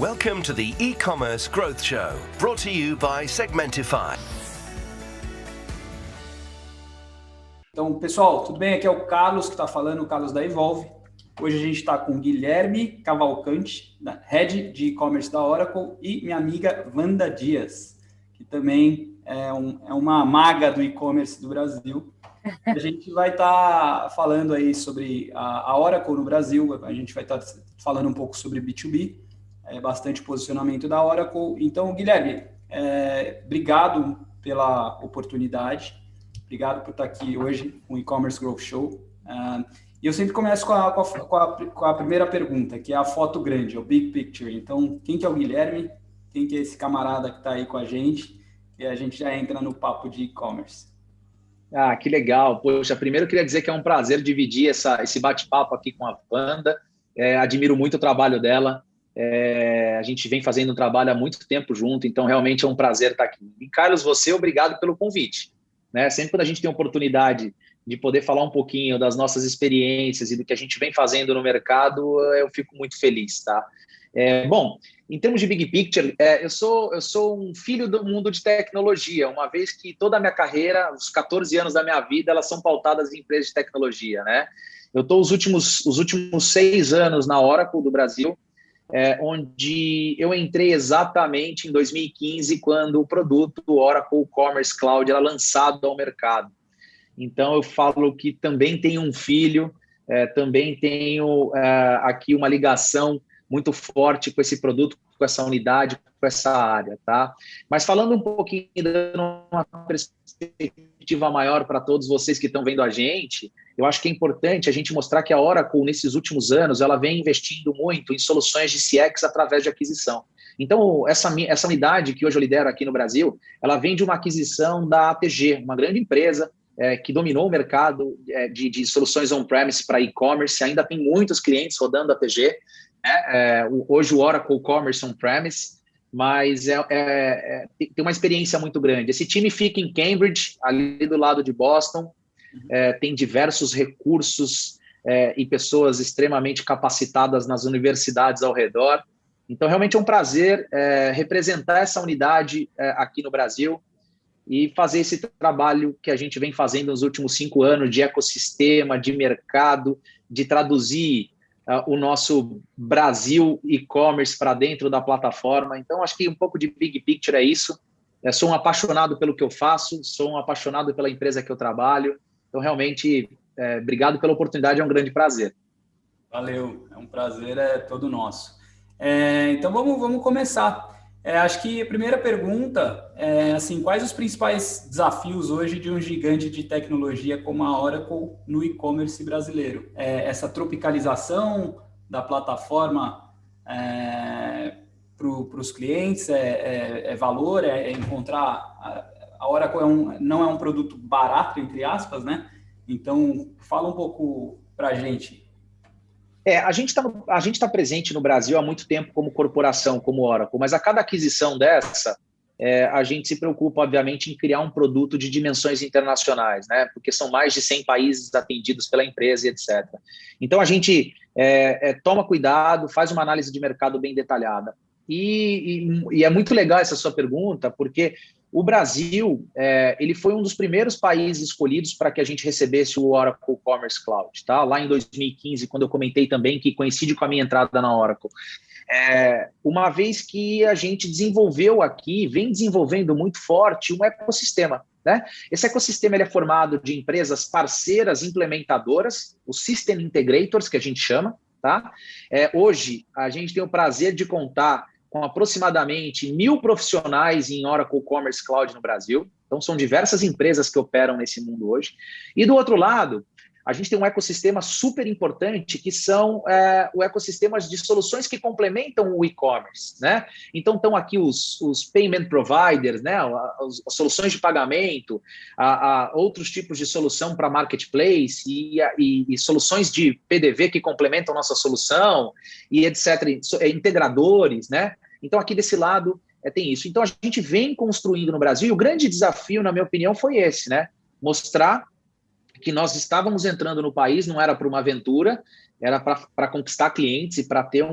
Welcome to the E-Commerce Growth Show, brought to you by Segmentify. Então, pessoal, tudo bem? Aqui é o Carlos que está falando, o Carlos da Evolve. Hoje a gente está com o Guilherme Cavalcante, Head de E-Commerce da Oracle, e minha amiga Wanda Dias, que também é uma maga do e-commerce do Brasil. A gente vai estar falando aí sobre a Oracle no Brasil, a gente vai estar falando um pouco sobre B2B, bastante posicionamento da Oracle. Então, Guilherme, obrigado pela oportunidade, obrigado por estar aqui hoje com o E-Commerce Growth Show. E eu sempre começo com a primeira pergunta, que é a foto grande, o Big Picture. Então, quem que é o Guilherme? Quem que é esse camarada que está aí com a gente? E a gente já entra no papo de e-commerce. Ah, que legal. Poxa, primeiro eu queria dizer que é um prazer dividir esse bate-papo aqui com a Wanda. Admiro muito o trabalho dela. A gente vem fazendo um trabalho há muito tempo junto, então realmente é um prazer estar aqui. E, Carlos, obrigado pelo convite. Sempre quando a gente tem a oportunidade de poder falar um pouquinho das nossas experiências e do que a gente vem fazendo no mercado, eu fico muito feliz, tá? Bom, em termos de Big Picture, eu sou um filho do mundo de tecnologia, uma vez que toda a minha carreira, os 14 anos da minha vida, elas são pautadas em empresas de tecnologia, né? Eu estou os últimos 6 anos na Oracle do Brasil, onde eu entrei exatamente em 2015, quando o produto Oracle Commerce Cloud era lançado ao mercado. Então, eu falo que também tenho um filho, também tenho aqui uma ligação muito forte com esse produto, com essa unidade, com essa área, tá? Mas falando um pouquinho, dando uma perspectiva maior para todos vocês que estão vendo a gente, eu acho que é importante a gente mostrar que a Oracle, nesses últimos anos, ela vem investindo muito em soluções de CX através de aquisição. Então, essa unidade que hoje eu lidero aqui no Brasil, ela vem de uma aquisição da ATG, uma grande empresa que dominou o mercado de soluções on-premise para e-commerce, ainda tem muitos clientes rodando a ATG, hoje o Oracle Commerce On-Premise, mas tem uma experiência muito grande. Esse time fica em Cambridge, ali do lado de Boston, tem diversos recursos e pessoas extremamente capacitadas nas universidades ao redor. Então, realmente é um prazer representar essa unidade aqui no Brasil e fazer esse trabalho que a gente vem fazendo nos últimos 5 anos de ecossistema, de mercado, de traduzir o nosso Brasil e-commerce para dentro da plataforma. Então, acho que um pouco de Big Picture é isso. Sou um apaixonado pelo que eu faço, sou um apaixonado pela empresa que eu trabalho. Então, realmente, obrigado pela oportunidade, é um grande prazer. Valeu, é um prazer, todo nosso. Então, vamos começar. Acho que a primeira pergunta é, assim, quais os principais desafios hoje de um gigante de tecnologia como a Oracle no e-commerce brasileiro? Essa tropicalização da plataforma para os clientes, valor, encontrar... A Oracle não é um produto barato, entre aspas, né? Então, fala um pouco para a gente. A gente tá presente no Brasil há muito tempo como corporação, como Oracle, mas a cada aquisição dessa, a gente se preocupa, obviamente, em criar um produto de dimensões internacionais, né? Porque são mais de 100 países atendidos pela empresa e etc. Então, a gente toma cuidado, faz uma análise de mercado bem detalhada. E é muito legal essa sua pergunta, porque o Brasil ele foi um dos primeiros países escolhidos para que a gente recebesse o Oracle Commerce Cloud, tá? Lá em 2015, quando eu comentei também que coincide com a minha entrada na Oracle. Uma vez que a gente desenvolveu aqui, vem desenvolvendo muito forte um ecossistema, né? Esse ecossistema ele é formado de empresas parceiras implementadoras, os System Integrators, que a gente chama, tá? Hoje, a gente tem o prazer de contar com aproximadamente 1.000 profissionais em Oracle Commerce Cloud no Brasil. Então, são diversas empresas que operam nesse mundo hoje. E, do outro lado, a gente tem um ecossistema super importante, que são o ecossistema de soluções que complementam o e-commerce, né? Então, estão aqui os payment providers, né? As soluções de pagamento, outros tipos de solução para marketplace e soluções de PDV que complementam nossa solução, e etc., integradores, né? Então, aqui desse lado tem isso. Então, a gente vem construindo no Brasil, e o grande desafio, na minha opinião, foi esse, né? Mostrar que nós estávamos entrando no país, não era para uma aventura, era para conquistar clientes e para ter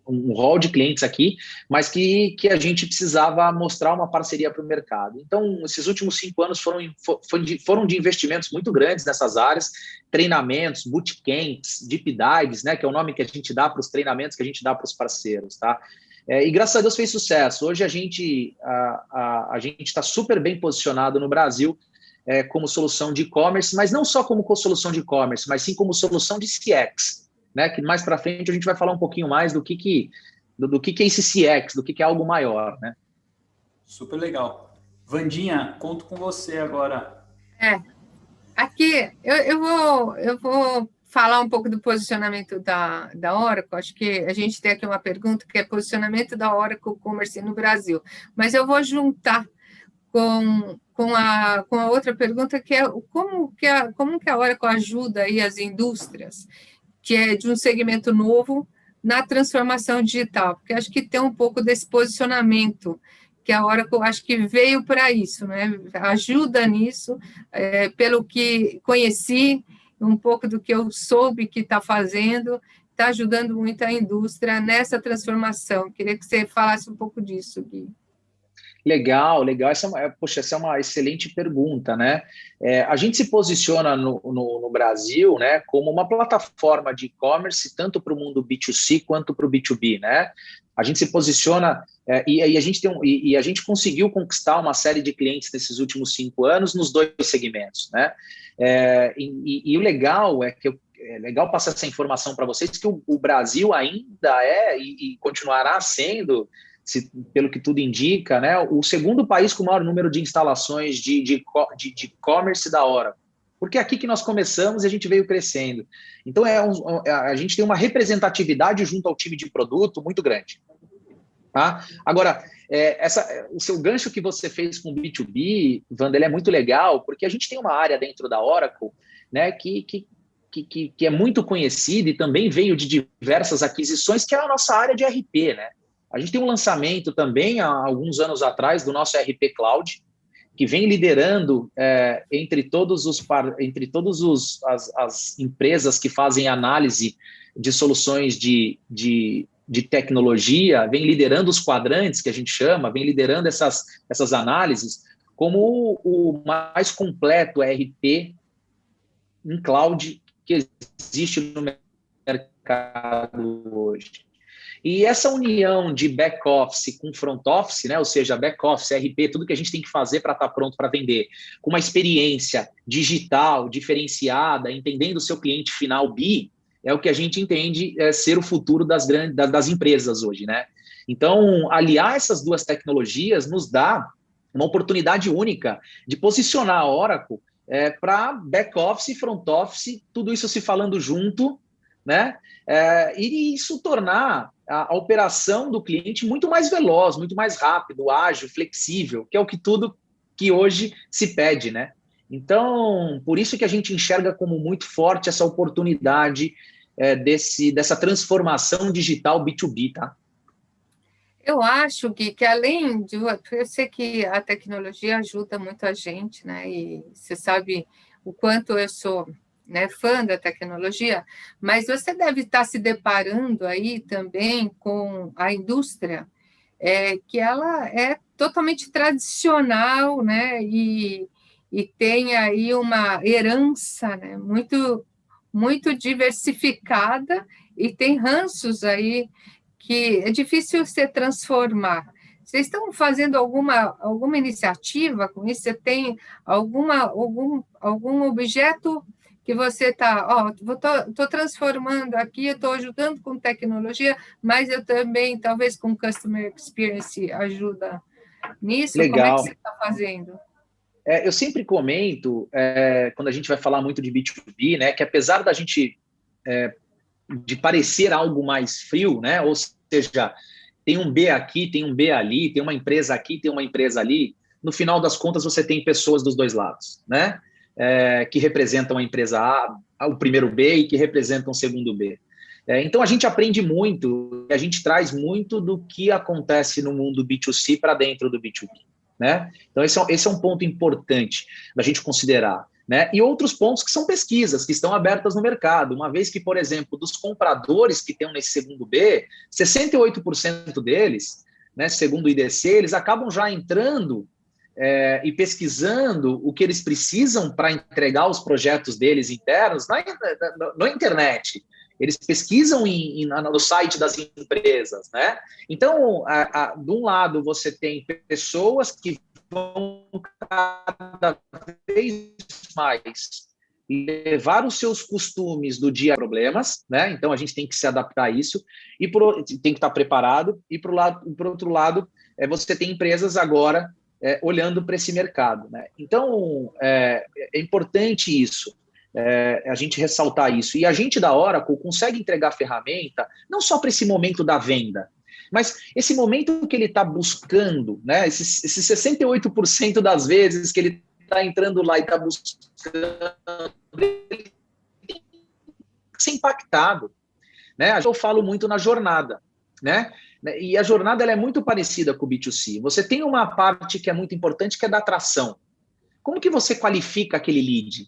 um rol de clientes aqui, mas que a gente precisava mostrar uma parceria para o mercado. Então, esses últimos 5 anos foram de investimentos muito grandes nessas áreas, treinamentos, bootcamps, deep dives, né, que é o nome que a gente dá para os treinamentos que a gente dá para os parceiros, tá? E graças a Deus fez sucesso. Hoje a gente está super bem posicionado no Brasil como solução de e-commerce, mas não só como solução de e-commerce, mas sim como solução de CX, né? Que mais para frente a gente vai falar um pouquinho mais do que é esse CX, do que é algo maior, né? Super legal. Vandinha, conto com você agora. Aqui eu vou falar um pouco do posicionamento da Oracle. Acho que a gente tem aqui uma pergunta que é posicionamento da Oracle Commerce no Brasil, mas eu vou juntar com a outra pergunta, que é como que a Oracle ajuda aí as indústrias, que é de um segmento novo, na transformação digital, porque acho que tem um pouco desse posicionamento, que a Oracle acho que veio para isso, né? Ajuda nisso, pelo que conheci, um pouco do que eu soube que está fazendo, está ajudando muito a indústria nessa transformação. Queria que você falasse um pouco disso, Gui. Legal. Essa é uma excelente pergunta, né? A gente se posiciona no Brasil, né, como uma plataforma de e-commerce, tanto para o mundo B2C quanto para o B2B, né? A gente se posiciona e a gente conseguiu conquistar uma série de clientes nesses últimos 5 anos nos 2 segmentos, né? E o legal é legal passar essa informação para vocês, que o Brasil ainda e continuará sendo, pelo que tudo indica, né, o segundo país com o maior número de instalações de e-commerce da Oracle. Porque é aqui que nós começamos e a gente veio crescendo. Então, a gente tem uma representatividade junto ao time de produto muito grande. Tá? Agora, o seu gancho que você fez com o B2B, Wanda, ele é muito legal, porque a gente tem uma área dentro da Oracle, né, que é muito conhecida e também veio de diversas aquisições, que é a nossa área de RP, né? A gente tem um lançamento também, há alguns anos atrás, do nosso RP Cloud, que vem liderando entre todas as empresas que fazem análise de soluções de tecnologia, vem liderando os quadrantes, que a gente chama, vem liderando essas análises, como o mais completo RP em cloud que existe no mercado hoje. E essa união de back-office com front-office, né, ou seja, back-office, RP, tudo que a gente tem que fazer para estar pronto para vender, com uma experiência digital, diferenciada, entendendo o seu cliente final B, é o que a gente entende ser o futuro das empresas hoje, né? Então, aliar essas 2 tecnologias nos dá uma oportunidade única de posicionar a Oracle para back-office e front-office, tudo isso se falando junto, né? E isso tornar a operação do cliente muito mais veloz, muito mais rápido, ágil, flexível, que é o que tudo que hoje se pede, né? Então, por isso que a gente enxerga como muito forte essa oportunidade dessa transformação digital B2B, tá? Eu acho que além de... Eu sei que a tecnologia ajuda muito a gente, né? E você sabe o quanto eu sou, né, fã da tecnologia, mas você deve estar se deparando aí também com a indústria, que ela é totalmente tradicional, né, e tem aí uma herança, né, muito, muito diversificada, e tem ranços aí que é difícil se transformar. Vocês estão fazendo alguma iniciativa com isso? Você tem algum objeto que você está, estou transformando aqui, estou ajudando com tecnologia, mas eu também, talvez com Customer Experience, ajuda nisso? Legal. Como é que você está fazendo? Eu sempre comento, quando a gente vai falar muito de B2B, né, que apesar da gente de parecer algo mais frio, né, ou seja, tem um B aqui, tem um B ali, tem uma empresa aqui, tem uma empresa ali, no final das contas você tem pessoas dos 2 lados, né? Que representam a empresa A, o primeiro B, e que representam o segundo B. Então, a gente aprende muito, a gente traz muito do que acontece no mundo B2C para dentro do B2B, né? Então, esse é um ponto importante da gente considerar. né? E outros pontos que são pesquisas, que estão abertas no mercado, uma vez que, por exemplo, dos compradores que estão nesse segundo B, 68% deles, né, segundo o IDC, eles acabam já entrando e pesquisando o que eles precisam para entregar os projetos deles internos na internet. Eles pesquisam no site das empresas, né? Então, de um lado, você tem pessoas que vão cada vez mais levar os seus costumes do dia a problemas, né? Então, a gente tem que se adaptar a isso e tem que estar preparado. E, por outro lado, você tem empresas agora olhando para esse mercado, né? Então, é importante isso. A gente ressaltar isso. E a gente da Oracle consegue entregar ferramenta não só para esse momento da venda, mas esse momento que ele está buscando, né? Esses 68% das vezes que ele está entrando lá e está buscando, ele tem que ser impactado, né? Eu falo muito na jornada, né? E a jornada ela é muito parecida com o B2C. Você tem uma parte que é muito importante, que é da atração. Como que você qualifica aquele lead,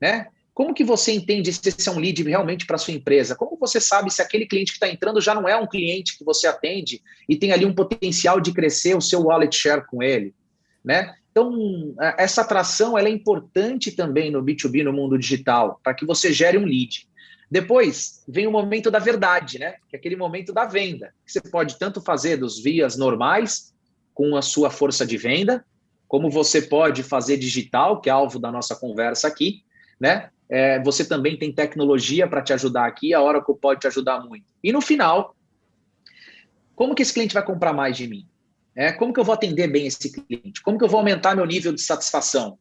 né? Como que você entende se esse é um lead realmente para a sua empresa? Como você sabe se aquele cliente que está entrando já não é um cliente que você atende e tem ali um potencial de crescer o seu wallet share com ele, né? Então, essa atração ela é importante também no B2B, no mundo digital, para que você gere um lead. Depois, vem o momento da verdade, né? Que é aquele momento da venda, que você pode tanto fazer dos vias normais, com a sua força de venda, como você pode fazer digital, que é alvo da nossa conversa aqui, né? Você também tem tecnologia para te ajudar aqui, a Oracle pode te ajudar muito. E no final, como que esse cliente vai comprar mais de mim? Como que eu vou atender bem esse cliente? Como que eu vou aumentar meu nível de satisfação?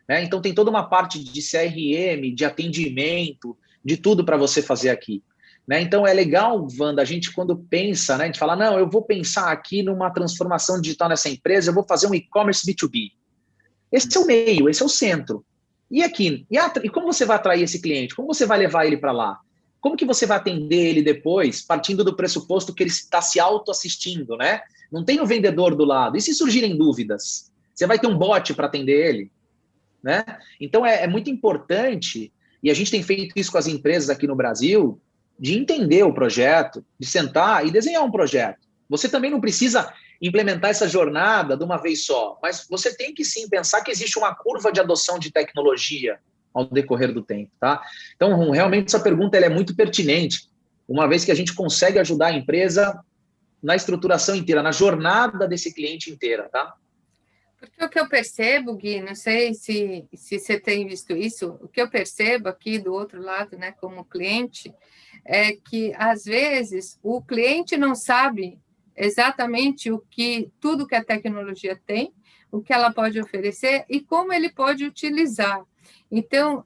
Então tem toda uma parte de CRM, de atendimento, de tudo para você fazer aqui. Então é legal, Wanda, a gente quando pensa, né, a gente fala, não, eu vou pensar aqui numa transformação digital nessa empresa, eu vou fazer um e-commerce B2B. Esse é o meio, esse é o centro. E aqui? E como você vai atrair esse cliente? Como você vai levar ele para lá? Como que você vai atender ele depois, partindo do pressuposto que ele está se autoassistindo, né? Não tem o vendedor do lado. E se surgirem dúvidas? Você vai ter um bot para atender ele, né? Então, é muito importante, e a gente tem feito isso com as empresas aqui no Brasil, de entender o projeto, de sentar e desenhar um projeto. Você também não precisa implementar essa jornada de uma vez só, mas você tem que sim pensar que existe uma curva de adoção de tecnologia ao decorrer do tempo, tá? Então, realmente, essa pergunta ela é muito pertinente, uma vez que a gente consegue ajudar a empresa na estruturação inteira, na jornada desse cliente inteira, tá? Porque o que eu percebo, Gui, não sei se você tem visto isso, o que eu percebo aqui do outro lado, né, como cliente, é que, às vezes, o cliente não sabe exatamente tudo que a tecnologia tem, o que ela pode oferecer e como ele pode utilizar. Então,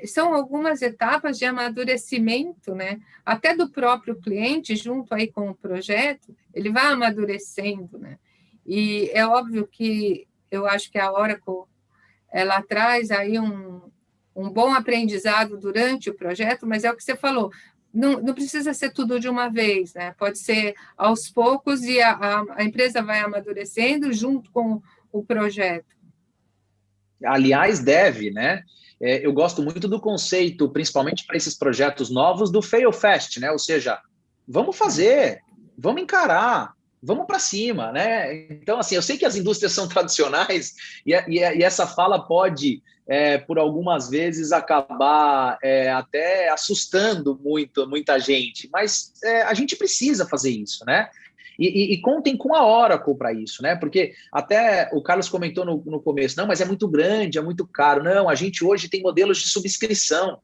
são algumas etapas de amadurecimento, né? Até do próprio cliente, junto aí com o projeto, ele vai amadurecendo, né? E é óbvio que eu acho que a Oracle, ela traz aí um bom aprendizado durante o projeto, mas é o que você falou, não precisa ser tudo de uma vez, né? Pode ser aos poucos e a empresa vai amadurecendo junto com o projeto. Aliás, deve, né? Eu gosto muito do conceito, principalmente para esses projetos novos, do fail fast, né? Ou seja, vamos fazer, vamos encarar, vamos para cima, né? Então, assim, eu sei que as indústrias são tradicionais e essa fala pode, por algumas vezes, acabar até assustando muita gente, mas a gente precisa fazer isso, né? E contem com a Oracle para isso, né? Porque até o Carlos comentou no começo, não, mas é muito grande, é muito caro. Não, a gente hoje tem modelos de subscrição,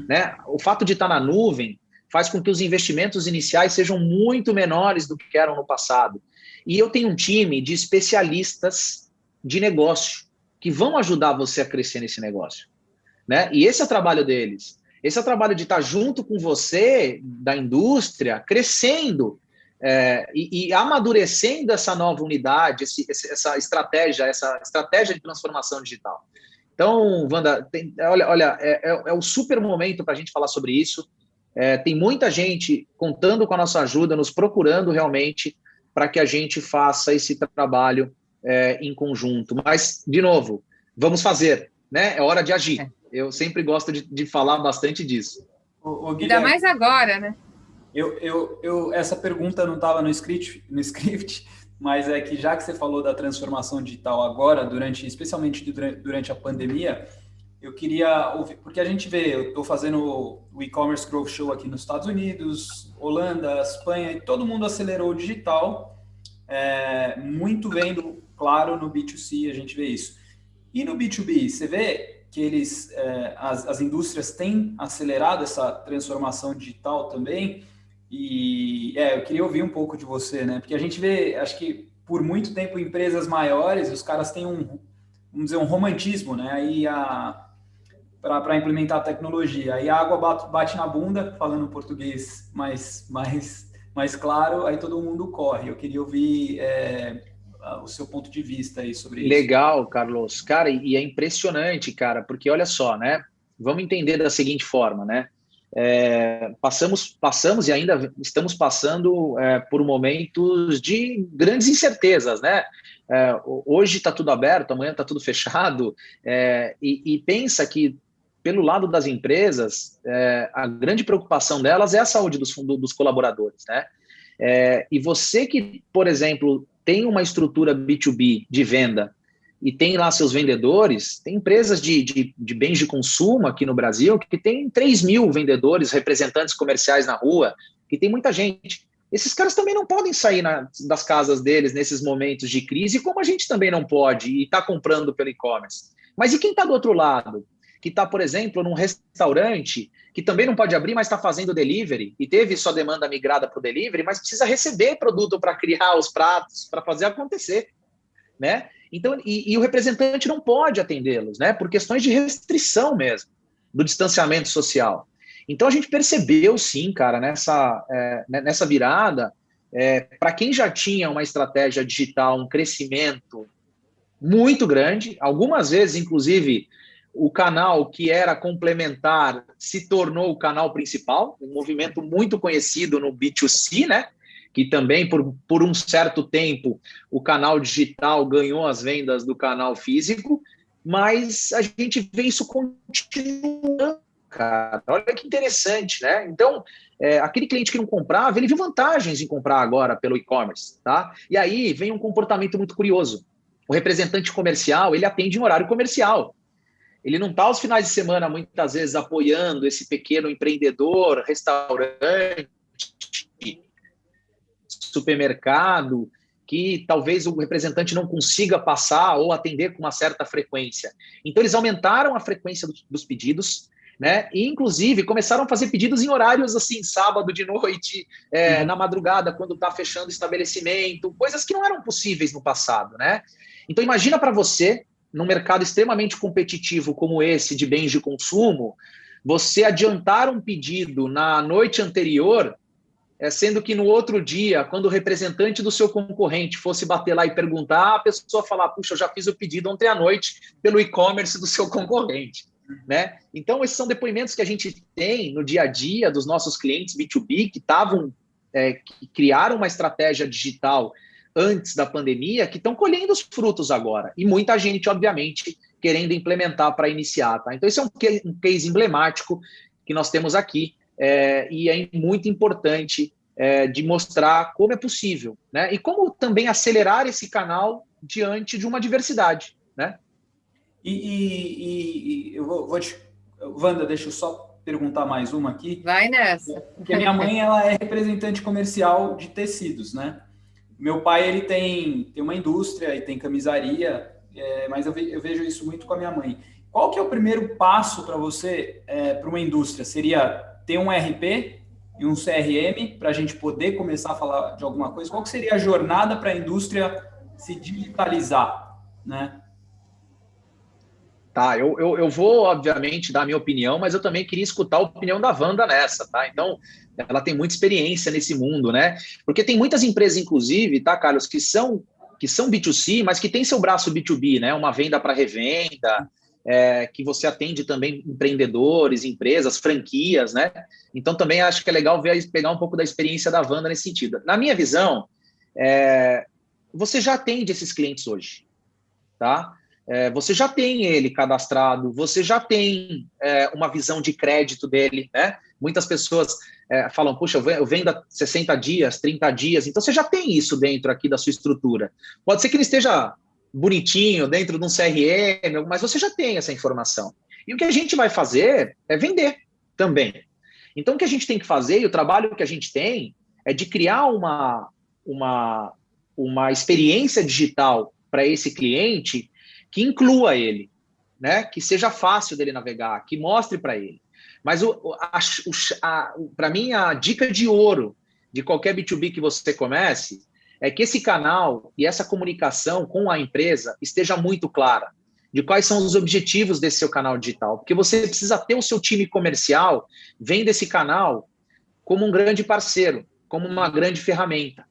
né? O fato de estar na nuvem faz com que os investimentos iniciais sejam muito menores do que eram no passado. E eu tenho um time de especialistas de negócio que vão ajudar você a crescer nesse negócio, né? E esse é o trabalho deles. Esse é o trabalho de estar junto com você, da indústria, crescendo e amadurecendo essa nova unidade, essa estratégia de transformação digital. Então, Wanda, olha, é o super momento para a gente falar sobre isso. Tem muita gente contando com a nossa ajuda, nos procurando realmente para que a gente faça esse trabalho em conjunto. Mas, de novo, vamos fazer. né? É hora de agir. Eu sempre gosto de falar bastante disso. Ainda mais agora, né? Essa pergunta não estava no script, mas é que já que você falou da transformação digital agora, especialmente durante a pandemia, eu queria ouvir, porque a gente vê, eu estou fazendo o e-commerce growth show aqui nos Estados Unidos, Holanda, Espanha, e todo mundo acelerou o digital, muito vendo, claro, no B2C a gente vê isso. E no B2B, você vê que as indústrias têm acelerado essa transformação digital também, e eu queria ouvir um pouco de você, né? Porque a gente vê, acho que por muito tempo, empresas maiores, os caras têm vamos dizer, um romantismo, né? Aí para implementar a tecnologia. Aí a água bate na bunda, falando português mais claro, aí todo mundo corre. Eu queria ouvir o seu ponto de vista aí sobre isso. Legal, Carlos. Cara, e é impressionante, cara, porque olha só, né? Vamos entender da seguinte forma, né? Passamos e ainda estamos passando por momentos de grandes incertezas, né? Hoje está tudo aberto, amanhã está tudo fechado, e pensa que, pelo lado das empresas, a grande preocupação delas é a saúde dos colaboradores, né? E você que, por exemplo, tem uma estrutura B2B de venda e tem lá seus vendedores, tem empresas de bens de consumo aqui no Brasil que tem 3 mil vendedores, representantes comerciais na rua, que tem muita gente. Esses caras também não podem sair das casas deles nesses momentos de crise, como a gente também não pode e está comprando pelo e-commerce. Mas e quem está do outro lado? Que está, por exemplo, num restaurante que também não pode abrir, mas está fazendo delivery e teve sua demanda migrada para o delivery, mas precisa receber produto para criar os pratos, para fazer acontecer, né? Então, e o representante não pode atendê-los, né? Por questões de restrição mesmo, do distanciamento social. Então, a gente percebeu, sim, cara, nessa virada, para quem já tinha uma estratégia digital, um crescimento muito grande, algumas vezes, inclusive, o canal que era complementar se tornou o canal principal, um movimento muito conhecido no B2C, né? Que também, por um certo tempo, o canal digital ganhou as vendas do canal físico, mas a gente vê isso continuando, cara. Olha que interessante, né? Então, aquele cliente que não comprava, ele viu vantagens em comprar agora pelo e-commerce, tá? E aí vem um comportamento muito curioso. O representante comercial, ele atende em horário comercial. Ele não está aos finais de semana, muitas vezes, apoiando esse pequeno empreendedor, restaurante, supermercado, que talvez o representante não consiga passar ou atender com uma certa frequência. Então, eles aumentaram a frequência dos pedidos, né? E, inclusive, começaram a fazer pedidos em horários assim, sábado de noite, na madrugada, quando está fechando o estabelecimento, coisas que não eram possíveis no passado, né? Então, imagina para você, num mercado extremamente competitivo como esse de bens de consumo, você adiantar um pedido na noite anterior, sendo que no outro dia, quando o representante do seu concorrente fosse bater lá e perguntar, a pessoa falar, puxa, eu já fiz o pedido ontem à noite pelo e-commerce do seu concorrente, né? Então, esses são depoimentos que a gente tem no dia a dia dos nossos clientes B2B que que criaram uma estratégia digital antes da pandemia, que estão colhendo os frutos agora. E muita gente, obviamente, querendo implementar para iniciar, tá? Então, esse é um case emblemático que nós temos aqui, e é muito importante de mostrar como é possível, né? E como também acelerar esse canal diante de uma diversidade, né? Wanda, deixa eu só perguntar mais uma aqui. Vai nessa. Porque a minha mãe, ela é representante comercial de tecidos, né? Meu pai, ele tem uma indústria e tem camisaria, mas eu vejo isso muito com a minha mãe. Qual que é o primeiro passo para você, para uma indústria? Seria ter um RP e um CRM para a gente poder começar a falar de alguma coisa? Qual que seria a jornada para a indústria se digitalizar, né? Tá, eu vou, obviamente, dar a minha opinião, mas eu também queria escutar a opinião da Wanda nessa, tá? Então, ela tem muita experiência nesse mundo, né? Porque tem muitas empresas, inclusive, tá, Carlos, que são B2C, mas que tem seu braço B2B, né? Uma venda para revenda, que você atende também empreendedores, empresas, franquias, né? Então, também acho que é legal pegar um pouco da experiência da Wanda nesse sentido. Na minha visão, você já atende esses clientes hoje, tá? você já tem ele cadastrado, você já tem uma visão de crédito dele, né? Muitas pessoas falam, puxa, eu vendo há 60 dias, 30 dias, então você já tem isso dentro aqui da sua estrutura. Pode ser que ele esteja bonitinho dentro de um CRM, mas você já tem essa informação. E o que a gente vai fazer é vender também. Então, o que a gente tem que fazer, e o trabalho que a gente tem, é de criar uma experiência digital para esse cliente que inclua ele, né? Que seja fácil dele navegar, que mostre para ele. Mas, para mim, a dica de ouro de qualquer B2B que você comece é que esse canal e essa comunicação com a empresa esteja muito clara de quais são os objetivos desse seu canal digital. Porque você precisa ter o seu time comercial vendo esse canal como um grande parceiro, como uma grande ferramenta.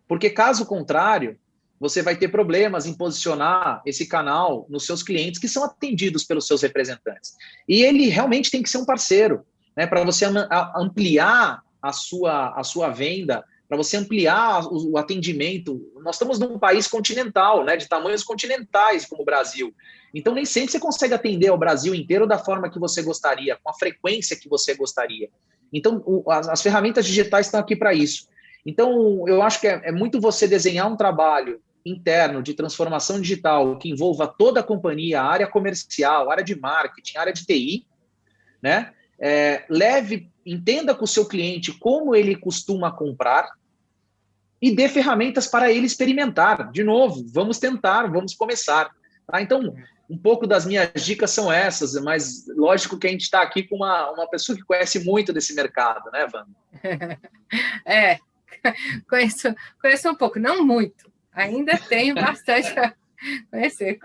Porque, caso contrário, você vai ter problemas em posicionar esse canal nos seus clientes que são atendidos pelos seus representantes. E ele realmente tem que ser um parceiro, né, para você ampliar a sua venda, para você ampliar o atendimento. Nós estamos num país continental, né, de tamanhos continentais como o Brasil. Então, nem sempre você consegue atender ao Brasil inteiro da forma que você gostaria, com a frequência que você gostaria. Então, as ferramentas digitais estão aqui para isso. Então, eu acho que é muito você desenhar um trabalho interno de transformação digital que envolva toda a companhia, a área comercial, a área de marketing, a área de TI, né? Entenda com o seu cliente como ele costuma comprar e dê ferramentas para ele experimentar. De novo, vamos tentar, vamos começar. Tá? Então, um pouco das minhas dicas são essas, mas lógico que a gente está aqui com uma pessoa que conhece muito desse mercado, né, Wanda? Conheço um pouco, não muito. Ainda tenho bastante a conhecer.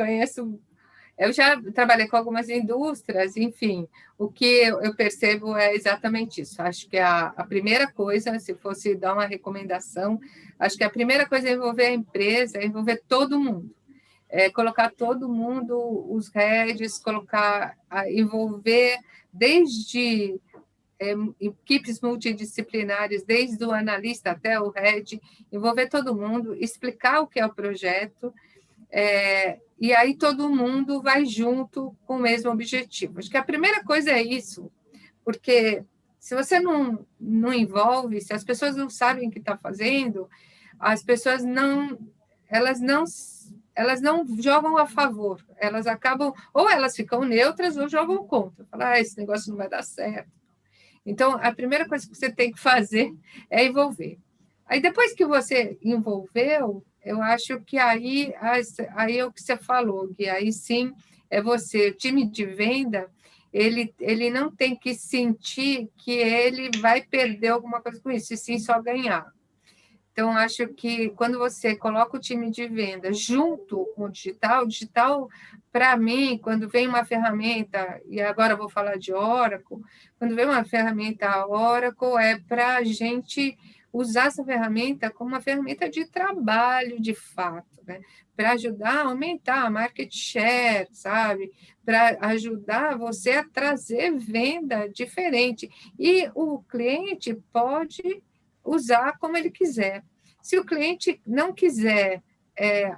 Eu já trabalhei com algumas indústrias, enfim, o que eu percebo é exatamente isso. Acho que a primeira coisa, se fosse dar uma recomendação, acho que a primeira coisa é envolver a empresa, é envolver todo mundo. Colocar todo mundo, os heads, envolver desde equipes multidisciplinares, desde o analista até o head, envolver todo mundo, explicar o que é o projeto, e aí todo mundo vai junto com o mesmo objetivo. Acho que a primeira coisa é isso, porque se você não envolve, se as pessoas não sabem o que está fazendo, as pessoas elas não jogam a favor, elas acabam, ou elas ficam neutras ou jogam contra, falam, esse negócio não vai dar certo. Então, a primeira coisa que você tem que fazer é envolver. Aí, depois que você envolveu, eu acho que aí é o que você falou, que aí sim o time de venda, ele não tem que sentir que ele vai perder alguma coisa com isso, e sim só ganhar. Então, acho que quando você coloca o time de venda junto com o digital, para mim, quando vem uma ferramenta, e agora eu vou falar de Oracle, quando vem uma ferramenta Oracle, é para a gente usar essa ferramenta como uma ferramenta de trabalho, de fato, né? Para ajudar a aumentar a market share, sabe? Para ajudar você a trazer venda diferente. E o cliente pode usar como ele quiser. Se o cliente não quiser,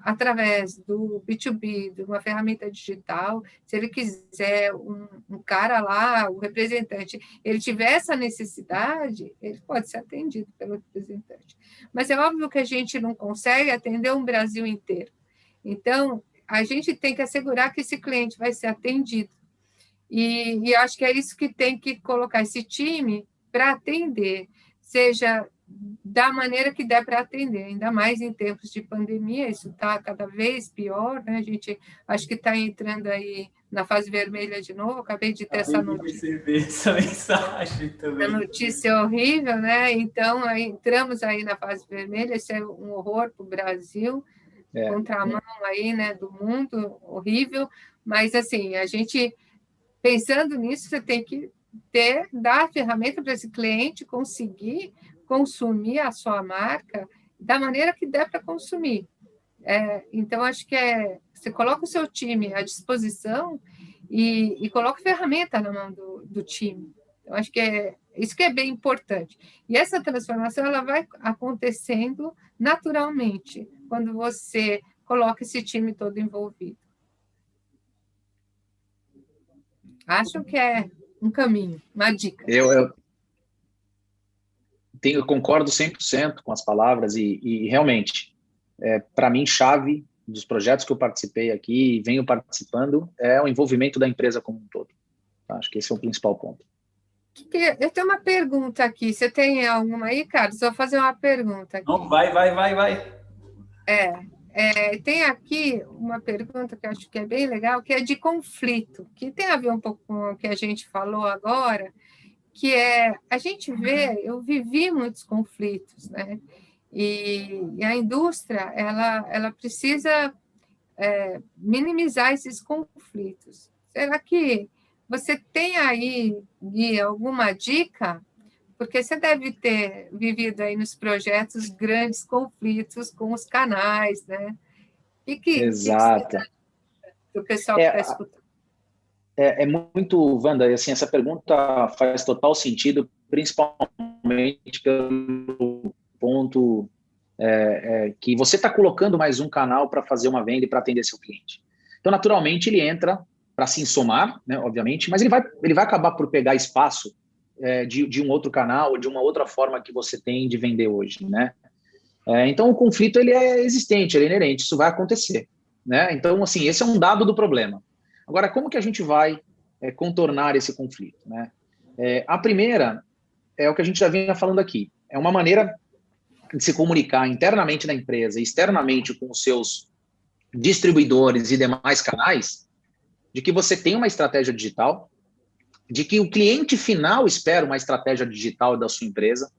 através do B2B, de uma ferramenta digital, se ele quiser um cara lá, o representante, ele tiver essa necessidade, ele pode ser atendido pelo representante. Mas é óbvio que a gente não consegue atender um Brasil inteiro. Então, a gente tem que assegurar que esse cliente vai ser atendido. E acho que é isso que tem que colocar esse time para atender, seja da maneira que der para atender, ainda mais em tempos de pandemia, isso está cada vez pior, né? A gente acho que está entrando aí na fase vermelha de novo, acabei de ter essa notícia. Essa mensagem também. A notícia horrível, né? Então, entramos aí na fase vermelha, isso é um horror para o Brasil, contramão aí, né, do mundo, horrível, mas assim, a gente, pensando nisso, você tem que dar a ferramenta para esse cliente conseguir consumir a sua marca da maneira que der para consumir. Então, acho que você coloca o seu time à disposição e coloca ferramenta na mão do time. Eu acho que isso que é bem importante. E essa transformação ela vai acontecendo naturalmente, quando você coloca esse time todo envolvido. Acho que é um caminho, uma dica. Eu concordo 100% com as palavras e realmente, para mim, chave dos projetos que eu participei aqui e venho participando é o envolvimento da empresa como um todo. Acho que esse é o principal ponto. Eu tenho uma pergunta aqui. Você tem alguma aí, Carlos? Vou fazer uma pergunta aqui. Não, vai. Tem aqui uma pergunta que eu acho que é bem legal, que é de conflito, que tem a ver um pouco com o que a gente falou agora, que é, a gente vê, eu vivi muitos conflitos, né? E a indústria, ela precisa minimizar esses conflitos. Será que você tem aí, Gui, alguma dica? Porque você deve ter vivido aí nos projetos grandes conflitos com os canais, né? Exato. O pessoal que está escutando. É muito, Wanda, assim, essa pergunta faz total sentido, principalmente pelo ponto que você está colocando mais um canal para fazer uma venda e para atender seu cliente. Então, naturalmente, ele entra para se somar, né, obviamente, mas ele vai acabar por pegar espaço de um outro canal ou de uma outra forma que você tem de vender hoje, né? Então, o conflito ele é existente, ele é inerente, isso vai acontecer, né? Então, assim, esse é um dado do problema. Agora, como que a gente vai contornar esse conflito, né? A primeira é o que a gente já vinha falando aqui, é uma maneira de se comunicar internamente na empresa e externamente com os seus distribuidores e demais canais, de que você tem uma estratégia digital, de que o cliente final espera uma estratégia digital da sua empresa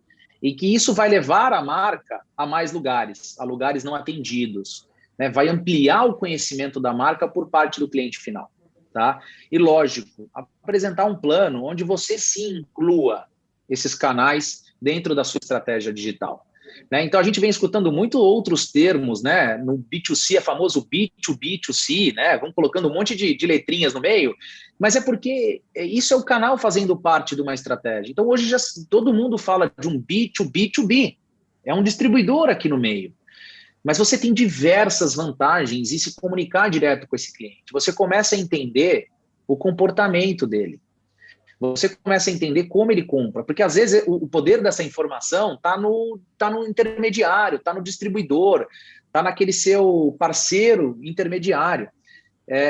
e que isso vai levar a marca a mais lugares, a lugares não atendidos, né? Vai ampliar o conhecimento da marca por parte do cliente final, tá? E, lógico, apresentar um plano onde você sim inclua esses canais dentro da sua estratégia digital. Né? Então, a gente vem escutando muito outros termos, né? No B2C é famoso B2B2C, né? Vamos colocando um monte de letrinhas no meio, mas é porque isso é o canal fazendo parte de uma estratégia. Então, hoje já todo mundo fala de um B2B2B, é um distribuidor aqui no meio. Mas você tem diversas vantagens em se comunicar direto com esse cliente. Você começa a entender o comportamento dele. Você começa a entender como ele compra, porque às vezes o poder dessa informação está no intermediário, está no distribuidor, está naquele seu parceiro intermediário.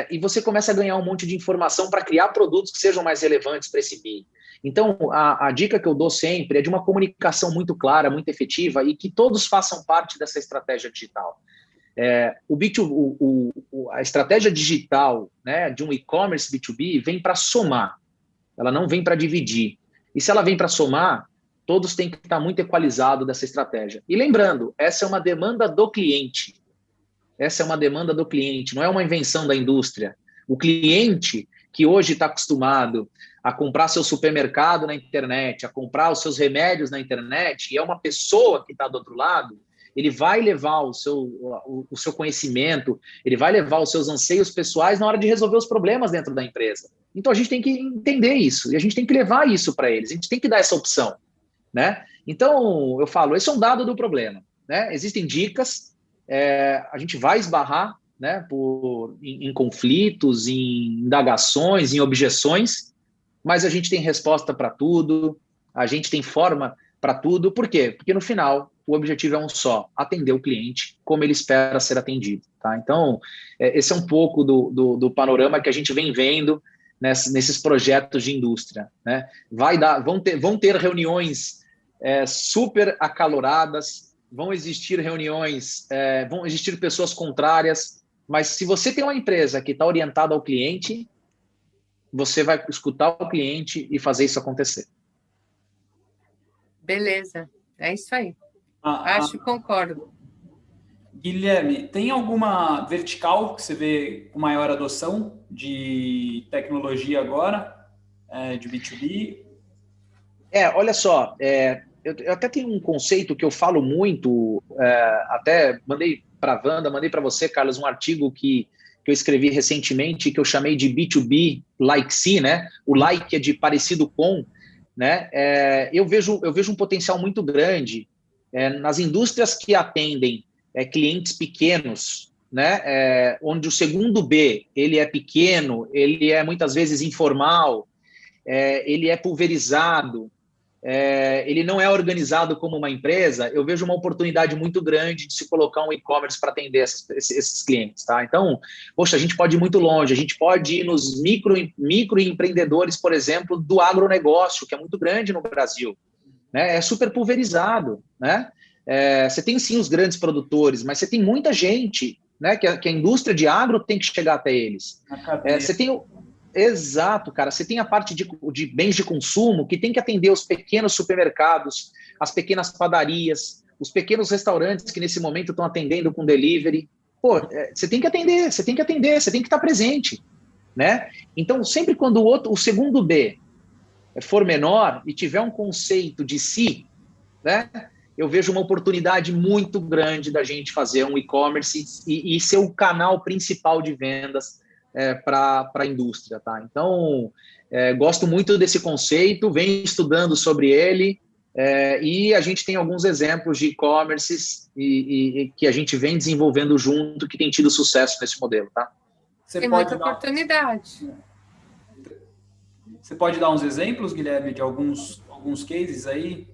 E você começa a ganhar um monte de informação para criar produtos que sejam mais relevantes para esse BI. Então, a dica que eu dou sempre é de uma comunicação muito clara, muito efetiva e que todos façam parte dessa estratégia digital. A estratégia digital, né, de um e-commerce B2B vem para somar. Ela não vem para dividir. E se ela vem para somar, todos têm que estar muito equalizados dessa estratégia. E lembrando, essa é uma demanda do cliente. Essa é uma demanda do cliente, não é uma invenção da indústria. O cliente que hoje está acostumado a comprar seu supermercado na internet, a comprar os seus remédios na internet, e é uma pessoa que está do outro lado, ele vai levar o seu conhecimento, ele vai levar os seus anseios pessoais na hora de resolver os problemas dentro da empresa. Então, a gente tem que entender isso, e a gente tem que levar isso para eles, a gente tem que dar essa opção, né? Então, eu falo, esse é um dado do problema, né? Existem dicas, a gente vai esbarrar, né, em conflitos, em indagações, em objeções, mas a gente tem resposta para tudo, a gente tem forma para tudo. Por quê? Porque, no final, o objetivo é um só, atender o cliente como ele espera ser atendido. Tá? Então, esse é um pouco do panorama que a gente vem vendo nesses projetos de indústria. Né? Vão ter reuniões super acaloradas, vão existir reuniões, vão existir pessoas contrárias, mas se você tem uma empresa que está orientada ao cliente, você vai escutar o cliente e fazer isso acontecer. Beleza, é isso aí. Acho, concordo. Guilherme, tem alguma vertical que você vê com maior adoção de tecnologia agora, de B2B? Olha só, eu até tenho um conceito que eu falo muito, até mandei para a Wanda, mandei para você, Carlos, um artigo que eu escrevi recentemente, que eu chamei de B2B like C, né? O like é de parecido com, né? Eu vejo um potencial muito grande nas indústrias que atendem clientes pequenos, né? Onde o segundo B ele é pequeno, ele é muitas vezes informal, ele é pulverizado, ele não é organizado como uma empresa, eu vejo uma oportunidade muito grande de se colocar um e-commerce para atender esses clientes, tá? Então, poxa, a gente pode ir muito longe, a gente pode ir nos microempreendedores, por exemplo, do agronegócio, que é muito grande no Brasil, né? É super pulverizado, né? Você tem sim os grandes produtores, mas você tem muita gente, né? Que a indústria de agro tem que chegar até eles. Você tem Exato, cara. Você tem a parte de bens de consumo que tem que atender os pequenos supermercados, as pequenas padarias, os pequenos restaurantes que nesse momento estão atendendo com delivery. Pô, você tem que atender, você tem que estar presente, né? Então, sempre quando o segundo B for menor e tiver um conceito de si, né? Eu vejo uma oportunidade muito grande da gente fazer um e-commerce e ser o canal principal de vendas para a indústria, tá? Então, gosto muito desse conceito, venho estudando sobre ele, e a gente tem alguns exemplos de e-commerces e que a gente vem desenvolvendo junto, que tem tido sucesso nesse modelo, tá? Tem muita oportunidade. Você pode dar uns exemplos, Guilherme, de alguns cases aí?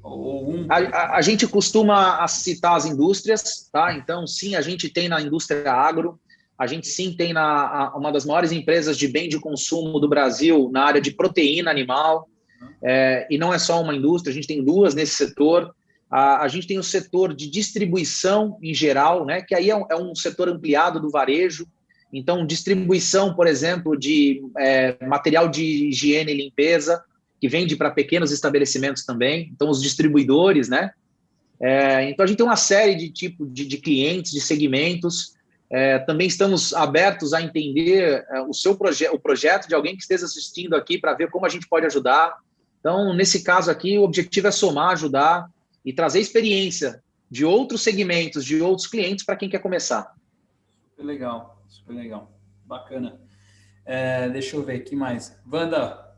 A gente costuma citar as indústrias, tá? Então, sim, a gente tem na indústria agro, a gente sim tem uma das maiores empresas de bem de consumo do Brasil na área de proteína animal, e não é só uma indústria, a gente tem duas nesse setor. A gente tem o setor de distribuição em geral, né, que aí é um setor ampliado do varejo. Então, distribuição, por exemplo, de material de higiene e limpeza, que vende para pequenos estabelecimentos também. Então, os distribuidores, né? Então, a gente tem uma série de tipos de clientes, de segmentos. Também estamos abertos a entender o projeto de alguém que esteja assistindo aqui para ver como a gente pode ajudar. Então, nesse caso aqui, o objetivo é somar, ajudar e trazer experiência de outros segmentos, de outros clientes para quem quer começar. Super legal. Bacana. Deixa eu ver, o que mais? Wanda?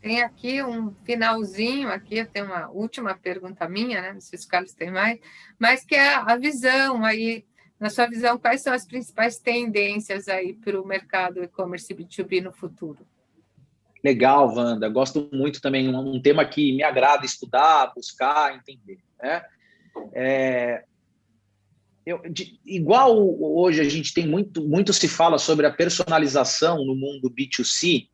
Tem aqui um finalzinho, aqui eu tenho uma última pergunta minha, né? Não sei se o Carlos tem mais, mas que é a visão aí, na sua visão, quais são as principais tendências aí para o mercado e-commerce B2B no futuro? Legal, Wanda. Gosto muito também, um tema que me agrada estudar, buscar, entender, né? Igual hoje a gente tem muito se fala sobre a personalização no mundo B2C,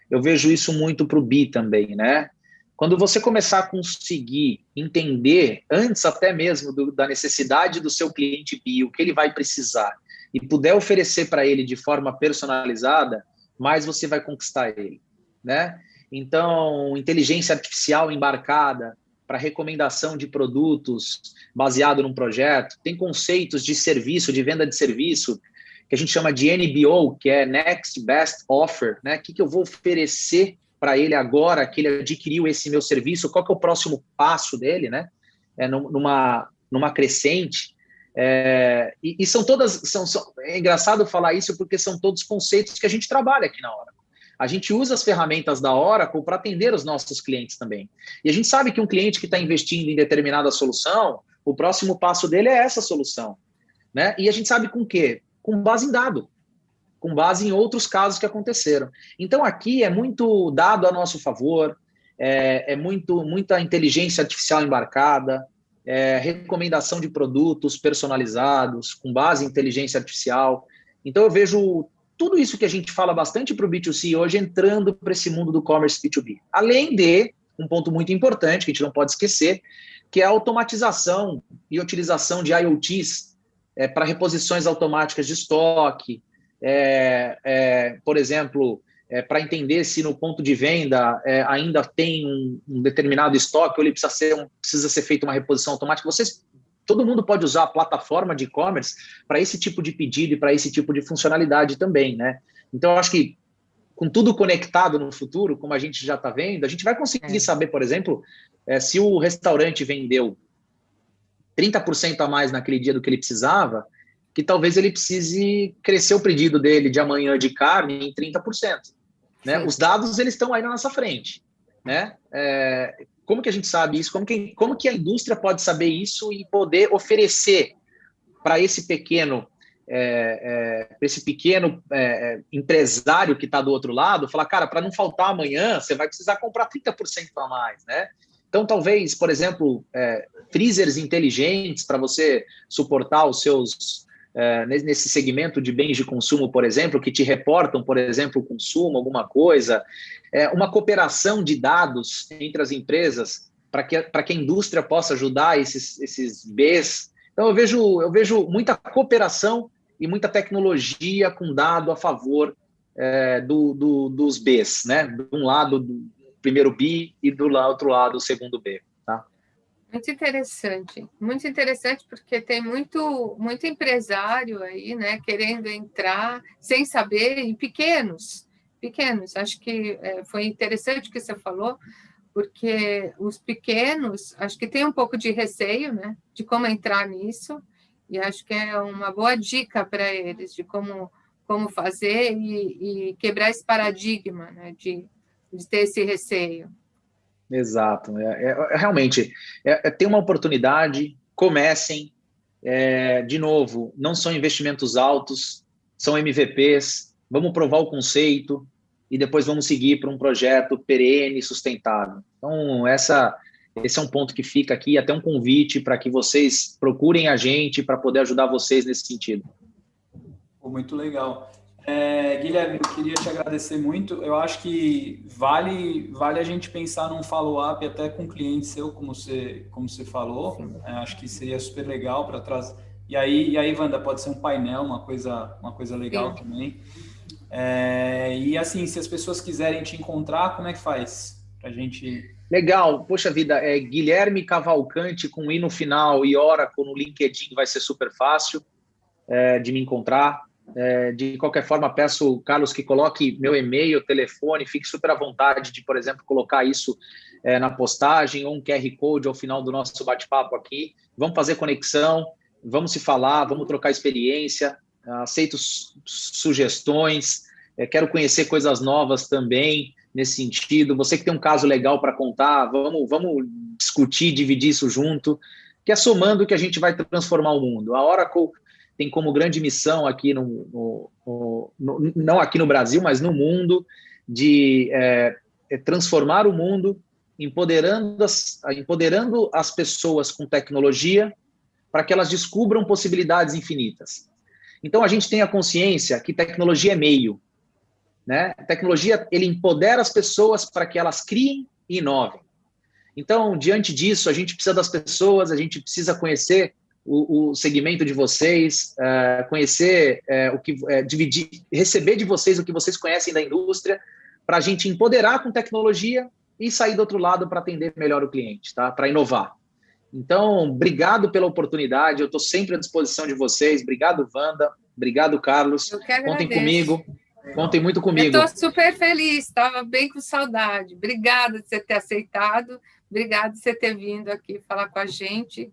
eu vejo isso muito para o B também, né? Quando você começar a conseguir entender, antes até mesmo da necessidade do seu cliente B, o que ele vai precisar, e puder oferecer para ele de forma personalizada, mais você vai conquistar ele, né? Então, inteligência artificial embarcada para recomendação de produtos baseado num projeto, tem conceitos de serviço, de venda de serviço, que a gente chama de NBO, que é Next Best Offer, né? O que eu vou oferecer para ele agora que ele adquiriu esse meu serviço, qual que é o próximo passo dele, né? Numa crescente. E são todas... É engraçado falar isso porque são todos conceitos que a gente trabalha aqui na Oracle. A gente usa as ferramentas da Oracle para atender os nossos clientes também. E a gente sabe que um cliente que está investindo em determinada solução, o próximo passo dele é essa solução, né? E a gente sabe com o quê? Com base em dado, com base em outros casos que aconteceram. Então, aqui é muito dado a nosso favor, muita inteligência artificial embarcada, recomendação de produtos personalizados, com base em inteligência artificial. Então, eu vejo tudo isso que a gente fala bastante para o B2C hoje entrando para esse mundo do commerce B2B. Além de um ponto muito importante, que a gente não pode esquecer, que é a automatização e utilização de IoTs para reposições automáticas de estoque, por exemplo, para entender se no ponto de venda ainda tem um determinado estoque ou ele precisa ser feita uma reposição automática. Todo mundo pode usar a plataforma de e-commerce para esse tipo de pedido e para esse tipo de funcionalidade também, né? Então, eu acho que com tudo conectado no futuro, como a gente já está vendo, a gente vai conseguir saber, por exemplo, se o restaurante vendeu 30% a mais naquele dia do que ele precisava, que talvez ele precise crescer o pedido dele de amanhã de carne em 30%. Né? Os dados eles estão aí na nossa frente. Né? Como que a gente sabe isso? Como que a indústria pode saber isso e poder oferecer para esse pequeno para esse pequeno empresário que está do outro lado, falar, cara, para não faltar amanhã, você vai precisar comprar 30% a mais, né? Então, talvez, por exemplo, freezers inteligentes para você suportar os seus, nesse segmento de bens de consumo, por exemplo, que te reportam, por exemplo, o consumo, alguma coisa, uma cooperação de dados entre as empresas para que a indústria possa ajudar esses Bs. Então, eu vejo muita cooperação e muita tecnologia com dado a favor dos Bs, né? De um lado, do primeiro B e do outro lado, o segundo B. Tá? Muito interessante, porque tem muito empresário aí, né, querendo entrar sem saber, e pequenos. Acho que foi interessante o que você falou, porque os pequenos, acho que tem um pouco de receio, né, de como entrar nisso, e acho que é uma boa dica para eles de como fazer e quebrar esse paradigma, né, de ter esse receio. Exato. Realmente, tem uma oportunidade, comecem. De novo, não são investimentos altos, são MVPs, vamos provar o conceito e depois vamos seguir para um projeto perene, sustentável. Então, esse é um ponto que fica aqui, até um convite para que vocês procurem a gente para poder ajudar vocês nesse sentido. Muito legal. Guilherme, eu queria te agradecer muito. Eu acho que vale a gente pensar num follow-up até com um cliente seu, como você falou. Acho que seria super legal para trás. E aí, Wanda, pode ser um painel, uma coisa legal. Sim. Também. E assim, se as pessoas quiserem te encontrar, como é que faz pra gente? Legal, poxa vida, Guilherme Cavalcante com I no final e Oracle no LinkedIn vai ser super fácil de me encontrar. De qualquer forma, peço, Carlos, que coloque meu e-mail, telefone, fique super à vontade de, por exemplo, colocar isso na postagem ou um QR Code ao final do nosso bate-papo aqui. Vamos fazer conexão, vamos se falar, vamos trocar experiência, aceito sugestões, quero conhecer coisas novas também nesse sentido. Você que tem um caso legal para contar, vamos discutir, dividir isso junto, que é somando que a gente vai transformar o mundo. A Oracle tem como grande missão aqui, não aqui no Brasil, mas no mundo, de transformar o mundo, empoderando as pessoas com tecnologia para que elas descubram possibilidades infinitas. Então, a gente tem a consciência que tecnologia é meio. Né? A tecnologia, ele empodera as pessoas para que elas criem e inovem. Então, diante disso, a gente precisa das pessoas, a gente precisa conhecer o segmento de vocês, conhecer dividir, receber de vocês o que vocês conhecem da indústria, para a gente empoderar com tecnologia e sair do outro lado para atender melhor o cliente, tá? Para inovar. Então, obrigado pela oportunidade, eu estou sempre à disposição de vocês. Obrigado, Wanda. Obrigado, Carlos. Contem comigo. Contem muito comigo. Eu estou super feliz, estava bem com saudade. Obrigada de você ter aceitado, obrigada de você ter vindo aqui falar com a gente.